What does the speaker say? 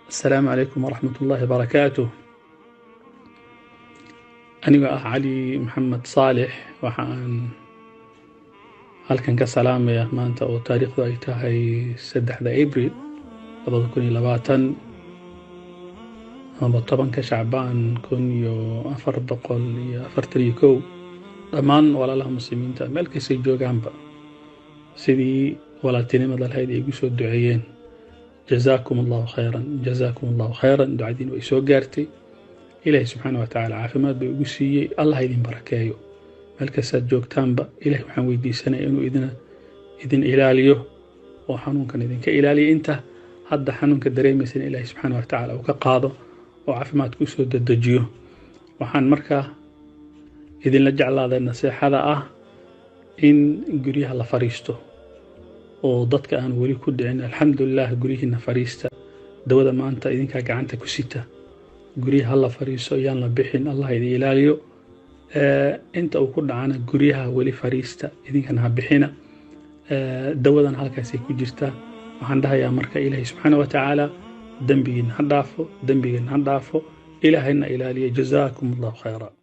السلام عليكم ورحمة الله وبركاته. أنا علي محمد صالح waxaan halkan ka salaamayaa maanta oo taariikhdu ay tahay 3 April 2020 ama 10 Shacbaan 1441 dhammaan walaalaha muslimiinta meel kasta joogaanba sidii walaaltinimada lahayd ay ugu soo duceeyeen جزاكم الله خيرا دعادين way soo gaartay ilaahay subxaanahu wa ta'aala caafimaad bay ugu siiyey allah idin barakeeyo meel kasta joogtaanba ilaahay waxaan weydiisanayaa inuu idin ilaaliyo oo xanuunkan idinka ilaaliyo inta hadda xanuunka dareemaysan ilaahay subxaanahu wa ta'aala uu ka qaado oo caafimaad ku soo dedejiyo waxaan markaa idinla jeclaaday nasiixada ah in guryaha la fariisto oo dadka aan wali ku dhicin alxamdulillah gurihiina fariista dawada maanta idinka gacanta ku sita guriyaha la fariiso yaan la bixin allah idin ilaaliyo inta uu ku dhacana guriyaha wali fariista idinkana ha bixina dawadan halkaas ay ku jirtaa waxaan dhahayaa marka ilaahay subxaanahu wa ta'aala dambigiina ha dhaafo ilaahayna ilaaliyo jazaakumullahu khayran